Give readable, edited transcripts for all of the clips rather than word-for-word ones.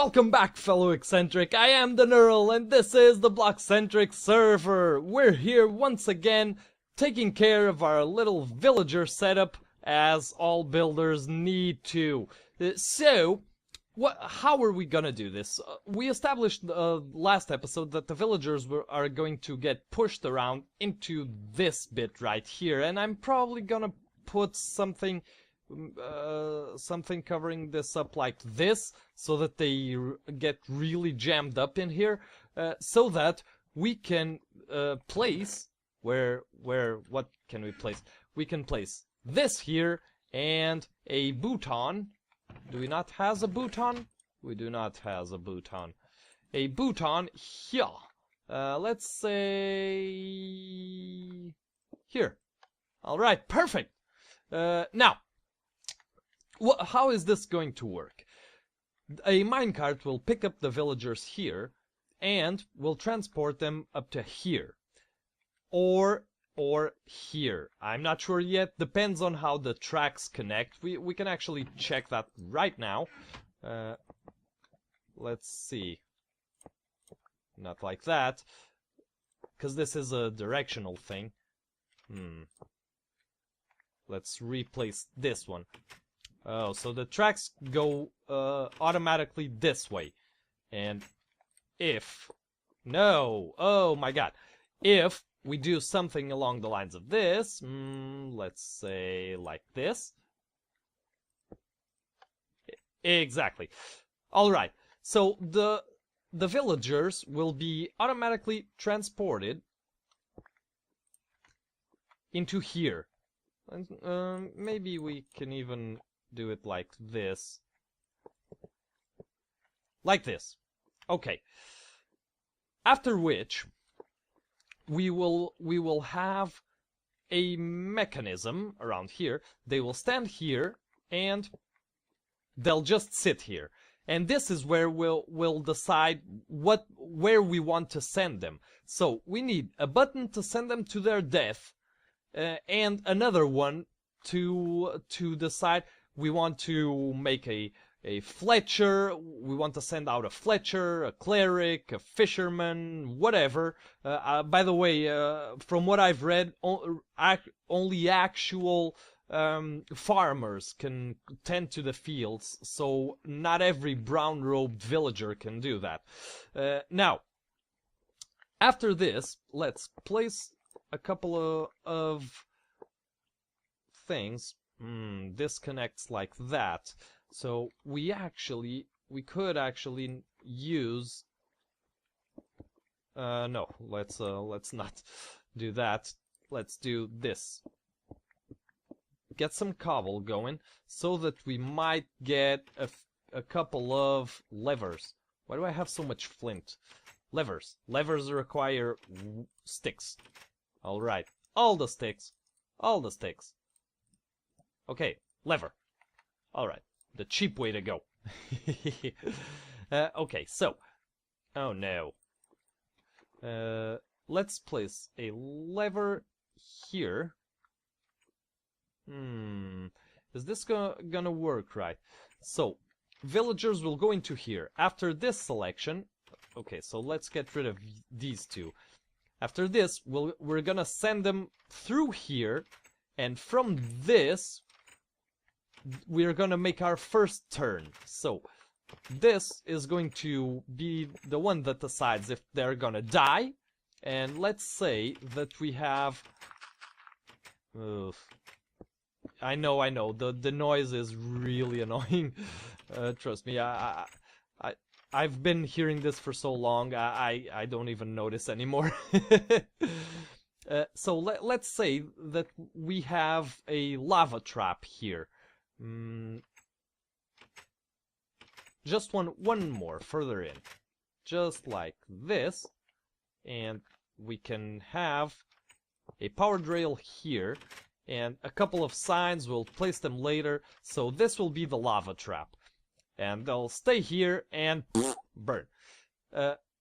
Welcome back, fellow eccentric. I am the Neural, and this is the BloXCentric server. We're here once again, taking care of our little villager setup, as all builders need to. How are we gonna do this? We established last episode that the villagers are going to get pushed around into this bit right here, and I'm probably gonna put something covering this up like this, so that they get really jammed up in here, so that we can place what can we place? We can place this here and a button. Do we not has a button? We do not has a button. A button here. Let's say here. All right, perfect. Now, how is this going to work? A minecart will pick up the villagers here and will transport them up to here. Or here. I'm not sure yet. Depends on how the tracks connect. We can actually check that right now. Let's see. Not like that, because this is a directional thing. Let's replace this one. Oh, so the tracks go automatically this way. And if... No! Oh my god. If we do something along the lines of this, let's say like this. Exactly. Alright, so the villagers will be automatically transported into here. And, maybe we can even do it like this. Like this. Okay. After which, we will have a mechanism around here. They will stand here and they'll just sit here. And this is where we'll decide where we want to send them. So we need a button to send them to their death, and another one to decide. We want to make a Fletcher, we want to send out a Fletcher, a cleric, a fisherman, whatever. By the way, from what I've read, only actual farmers can tend to the fields, so not every brown-robed villager can do that. Now, after this, let's place a couple of things. This connects like that. So we could actually use no, let's not do that. Let's do this. Get some cobble going so that we might get a couple of levers. Why do I have so much flint? Levers. Levers require sticks. All right. All the sticks. All the sticks. Okay, lever. All right. The cheap way to go. Okay, so. Oh no. Let's place a lever here. Is this gonna work right? So, villagers will go into here. After this selection... Okay, so let's get rid of these two. After this, we're gonna send them through here. And from this... we're gonna make our first turn. So, this is going to be the one that decides if they're gonna die. And let's say that we have... I know, the noise is really annoying. Trust me, I've been hearing this for so long, I don't even notice anymore. So let's say that we have a lava trap here. Just one more further in, just like this, and we can have a powered rail here and a couple of signs. We'll place them later. So this will be the lava trap, and they'll stay here and burn.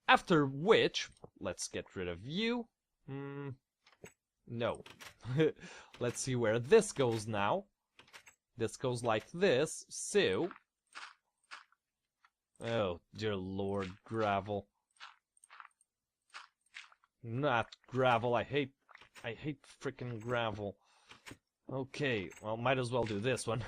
After which, let's get rid of you. No. Let's see where this goes now. This goes like this, so Oh, dear Lord, gravel. Not gravel. I hate frickin' gravel. Okay, well, might as well do this one.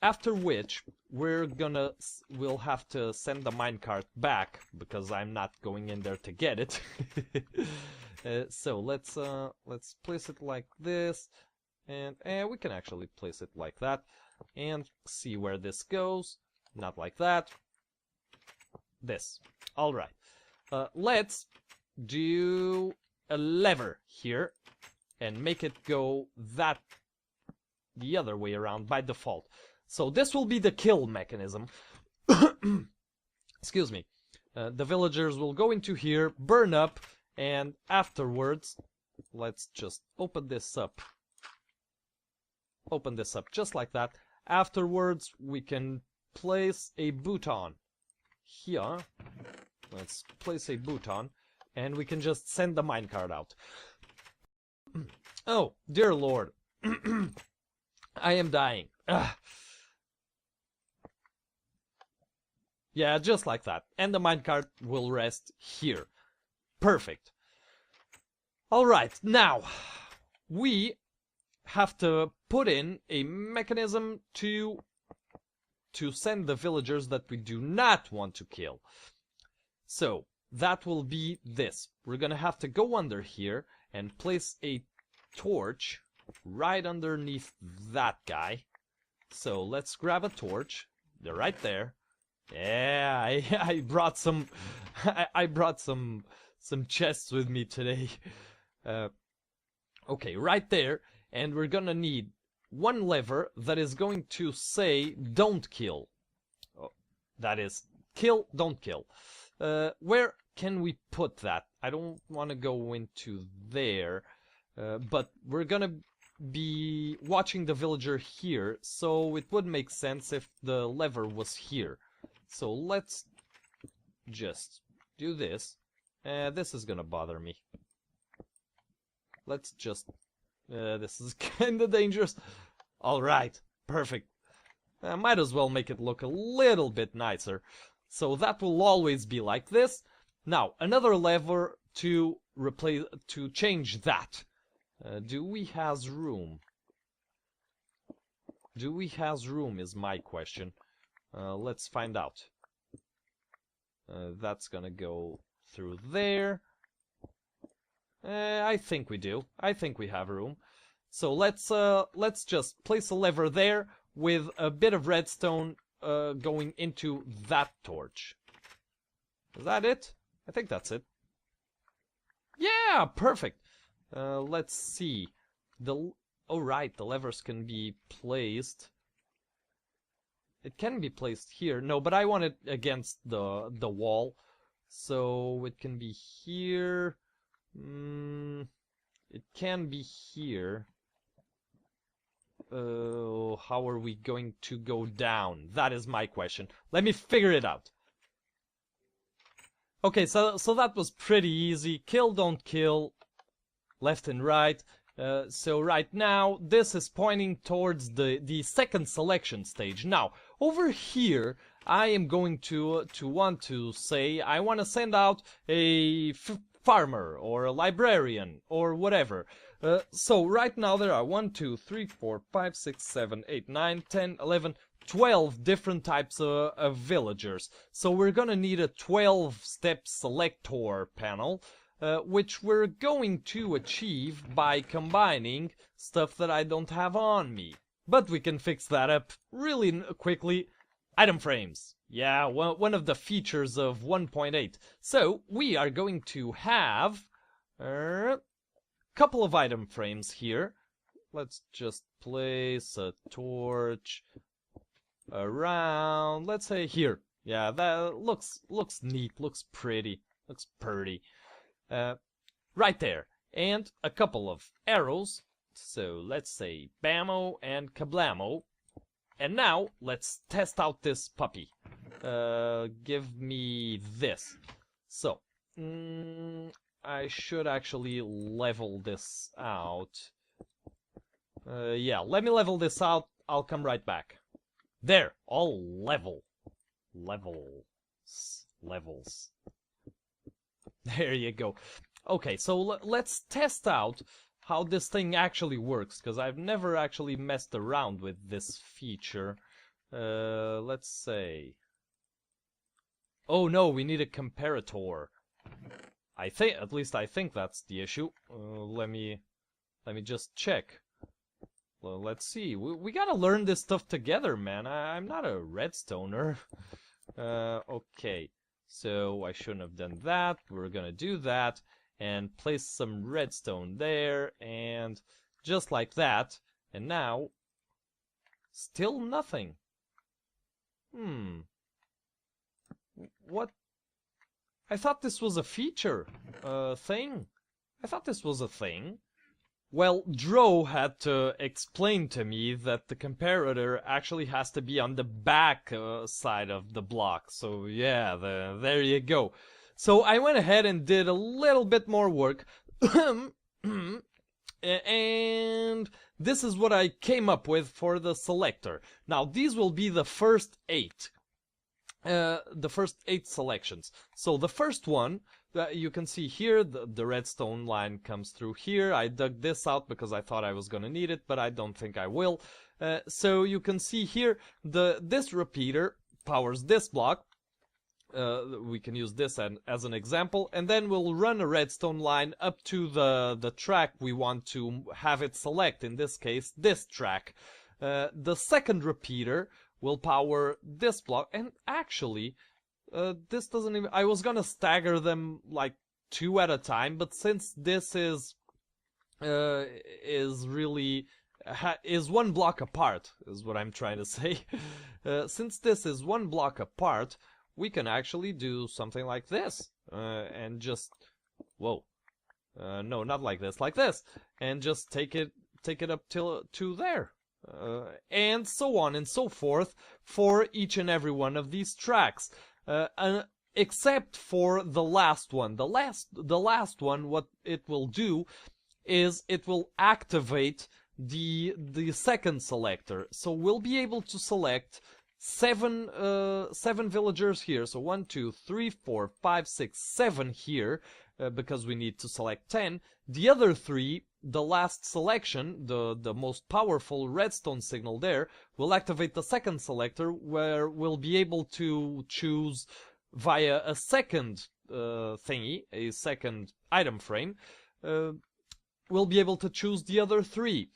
After which, we'll have to send the minecart back, because I'm not going in there to get it. So let's place it like this, and we can actually place it like that, and see where this goes. Not like that. This. All right. Let's do a lever here and make it go the other way around by default. So this will be the kill mechanism. Excuse me. The villagers will go into here, burn up, and afterwards, let's just open this up. Open this up just like that. Afterwards, we can place a button here. Let's place a button, and we can just send the minecart out. Oh, dear Lord. I am dying. Ugh. Yeah, just like that. And the minecart will rest here. Perfect. Alright, now, we have to put in a mechanism to send the villagers that we do not want to kill. So, that will be this. We're gonna have to go under here and place a torch right underneath that guy. So let's grab a torch. They're right there. Yeah, I brought some I brought some chests with me today. Okay, right there, and we're gonna need one lever that is going to say don't kill. Oh, that is kill, don't kill. Where can we put that? I don't want to go into there, but we're gonna be watching the villager here, so it would make sense if the lever was here. So let's just do this. This is gonna bother me. Let's just... this is kinda dangerous. Alright, perfect. Might as well make it look a little bit nicer. So that will always be like this. Now, another lever to change that. Do we has room? Do we has room is my question. Let's find out. That's gonna go through there. I think we do. I think we have room. So let's just place a lever there with a bit of redstone going into that torch. Is that it? I think that's it. Yeah, perfect. Let's see. Oh right, the levers can be placed. It can be placed here. No, but I want it against the wall. So it can be here. It can be here. How are we going to go down? That is my question. Let me figure it out. Okay, so that was pretty easy. Kill, don't kill. Left and right. So right now, this is pointing towards the second selection stage. Now, over here, I am going to want to say I want to send out a farmer or a librarian or whatever. So right now there are 1, 2, 3, 4, 5, 6, 7, 8, 9, 10, 11, 12 different types of villagers. So we're gonna need a 12-step selector panel. Which we're going to achieve by combining stuff that I don't have on me. But we can fix that up really quickly. Item frames. Yeah, one of the features of 1.8. So we are going to have a couple of item frames here. Let's just place a torch around, let's say here. Yeah, that looks neat, looks pretty, looks purty. Right there, and a couple of arrows, so let's say bammo and kablamo. And now, let's test out this puppy. Give me this. So, I should actually level this out. Yeah, let me level this out, I'll come right back. There, all level. Levels. There you go. Okay, so let's test out how this thing actually works, because I've never actually messed around with this feature. Let's say... Oh no, we need a comparator. At least I think that's the issue. Let me just check. Well, let's see. We gotta learn this stuff together, man. I'm not a redstoner. Okay. So I shouldn't have done that. We're gonna do that and place some redstone there, and just like that. And now, still nothing. What? I thought this was a feature, thing. I thought this was a thing. Well, Dro had to explain to me that the comparator actually has to be on the back side of the block. So yeah, there you go. So I went ahead and did a little bit more work. And this is what I came up with for the selector. Now, these will be the first 8. The first 8 selections. So the first one, you can see here, the redstone line comes through here. I dug this out because I thought I was going to need it, but I don't think I will. So you can see here, this repeater powers this block. We can use this as an example, and then we'll run a redstone line up to the track we want to have it select, in this case, this track. The second repeater will power this block, and actually, this doesn't even... I was gonna stagger them like 2 at a time, but since this is really... is 1 block apart, is what I'm trying to say. Since this is 1 block apart, we can actually do something like this, and just... Whoa. No, not like this, and just take it up to there. And so on and so forth for each and every one of these tracks, except for the last one. The last one, what it will do is it will activate the second selector. So we'll be able to select 7 villagers here. So 1, 2, 3, 4, 5, 6, 7 here, because we need to select 10. The other 3, the last selection, the most powerful redstone signal there, will activate the second selector, where we'll be able to choose via a second thingy, a second item frame. We'll be able to choose the other 3.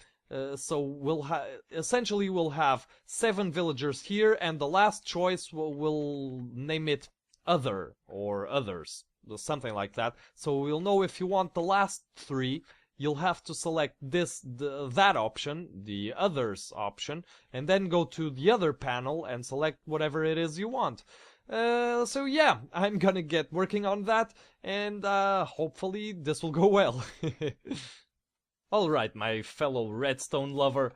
So essentially we'll have 7 villagers here, and the last choice we'll name it other or others, something like that. So we'll know if you want the last 3, you'll have to select that option, the others option, and then go to the other panel and select whatever it is you want. So yeah, I'm gonna get working on that, and hopefully this will go well. Alright, my fellow redstone lover,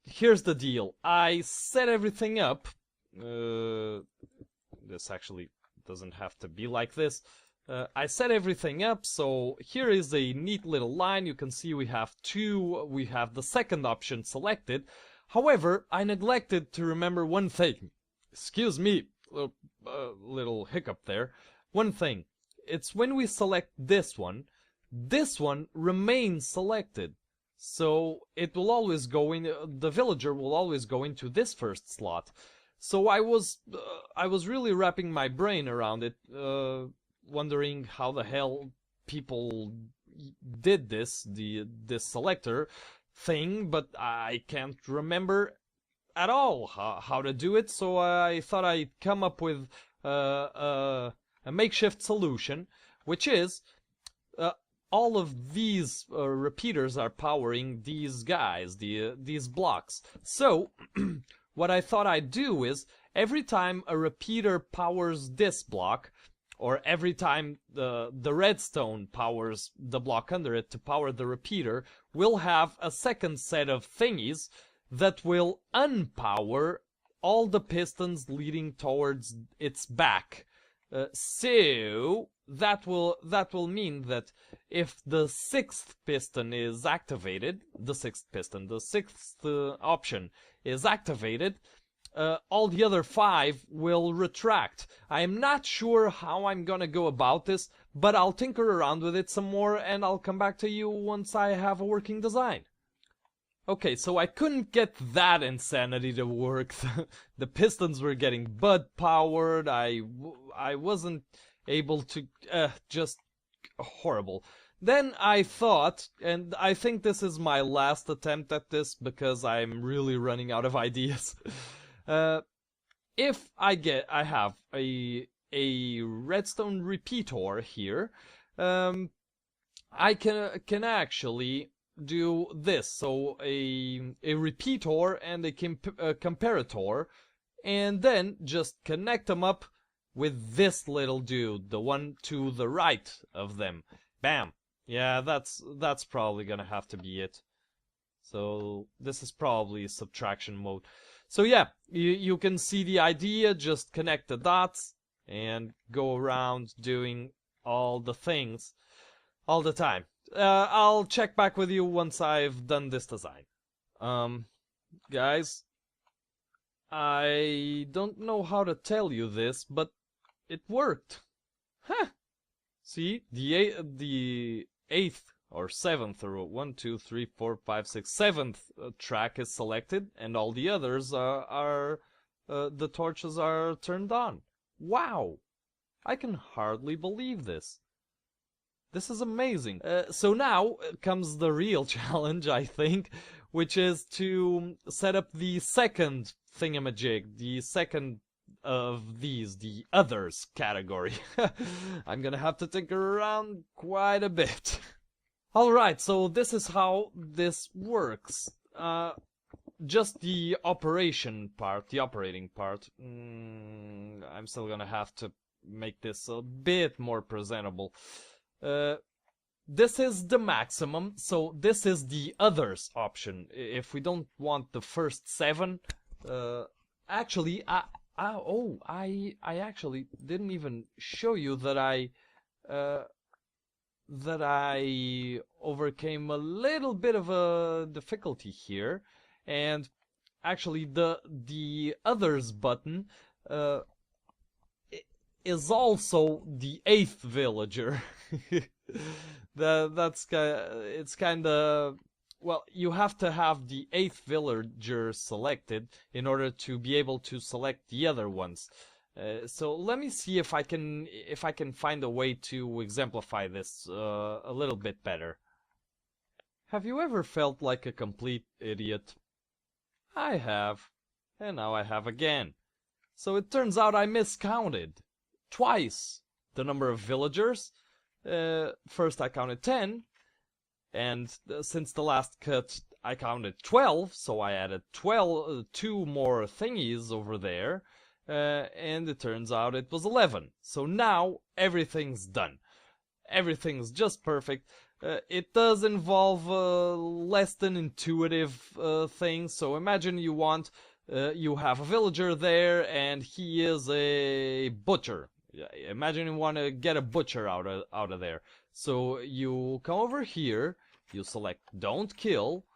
here's the deal. I set everything up. This actually doesn't have to be like this. I set everything up, so here is a neat little line. You can see we have the second option selected. However, I neglected to remember one thing. Excuse me, little hiccup there. One thing, it's when we select this one remains selected. So it will always go in, the villager will always go into this first slot. So I was really wrapping my brain around it, wondering how the hell people did this selector thing, but I can't remember at all how to do it. So I thought I'd come up with a makeshift solution, which is all of these repeaters are powering these guys, these blocks. So what I thought I'd do is every time a repeater powers this block, or every time the redstone powers the block under it to power the repeater, we'll have a second set of thingies that will unpower all the pistons leading towards its back. So that will mean that if the 6th piston is activated, the 6th option is activated, all the other 5 will retract. I am not sure how I'm gonna go about this, but I'll tinker around with it some more and I'll come back to you once I have a working design. Okay, so I couldn't get that insanity to work. The pistons were getting bud powered. I wasn't able to, just horrible. Then I thought, and I think this is my last attempt at this because I'm really running out of ideas. If I have a redstone repeater here, I can actually do this. So a repeater and a comparator, and then just connect them up with this little dude, the one to the right of them. Bam. Yeah, that's probably gonna have to be it. So this is probably subtraction mode. So yeah, you can see the idea. Just connect the dots and go around doing all the things all the time. I'll check back with you once I've done this design. Guys, I don't know how to tell you this, but it worked. Huh. See, the 8th or 7th or 1, 2, 3, 4, 5, 6, 7th track is selected, and all the others are the torches are turned on. Wow! I can hardly believe this. This is amazing. So now comes the real challenge, I think, which is to set up the second thingamajig, the second of these, the others category. I'm gonna have to tinker around quite a bit. Alright, so this is how this works. Just the operation part, the operating part. I'm still gonna have to make this a bit more presentable. This is the maximum, so this is the others option. If we don't want the first 7, actually, I actually didn't even show you that I overcame a little bit of a difficulty here, and actually the others button is also the 8th villager. It's kind of, well, you have to have the 8th villager selected in order to be able to select the other ones. So let me see if I can find a way to exemplify this a little bit better. Have you ever felt like a complete idiot? I have, and now I have again. So it turns out I miscounted twice the number of villagers. First I counted 10, and since the last cut I counted 12, so I added 2 more thingies over there, and it turns out it was 11. So now everything's done. Everything's just perfect. It does involve less than intuitive things. So imagine you have a villager there and he is a butcher. Imagine you want to get a butcher out of there. So you come over here, you select don't kill,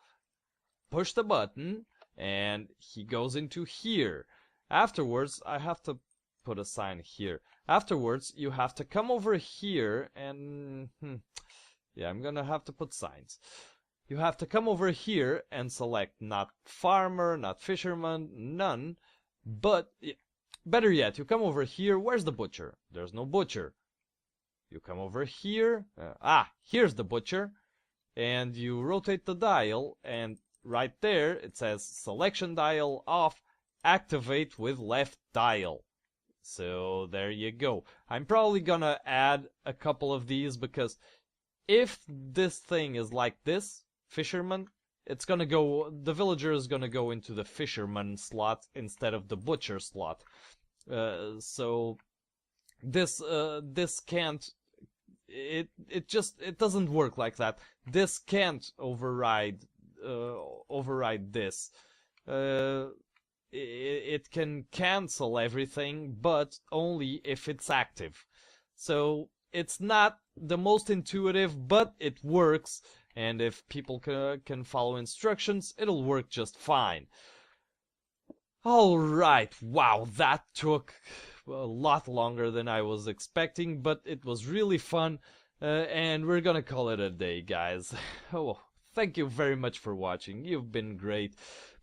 push the button, and he goes into here. Afterwards, I have to put a sign here. Afterwards, you have to come over here and yeah, I'm gonna have to put signs. You have to come over here and select not farmer, not fisherman, none, but better yet, you come over here. Where's the butcher? There's no butcher. You come over here. Here's the butcher. And you rotate the dial, and right there it says selection dial off, activate with left dial. So there you go. I'm probably gonna add a couple of these because if this thing is like this, fisherman, it's gonna go, the villager is gonna go into the fisherman slot instead of the butcher slot. So this can't, it doesn't work like that. This can't override this. It can cancel everything, but only if it's active. So it's not the most intuitive, but it works, and if people can follow instructions, it'll work just fine. Alright, wow, that took a lot longer than I was expecting, but it was really fun, and we're gonna call it a day, guys. Oh, thank you very much for watching, you've been great.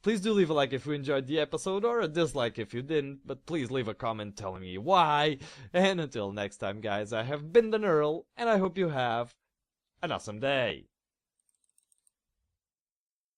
Please do leave a like if you enjoyed the episode, or a dislike if you didn't, but please leave a comment telling me why. And until next time, guys, I have been the Neural, and I hope you have an awesome day.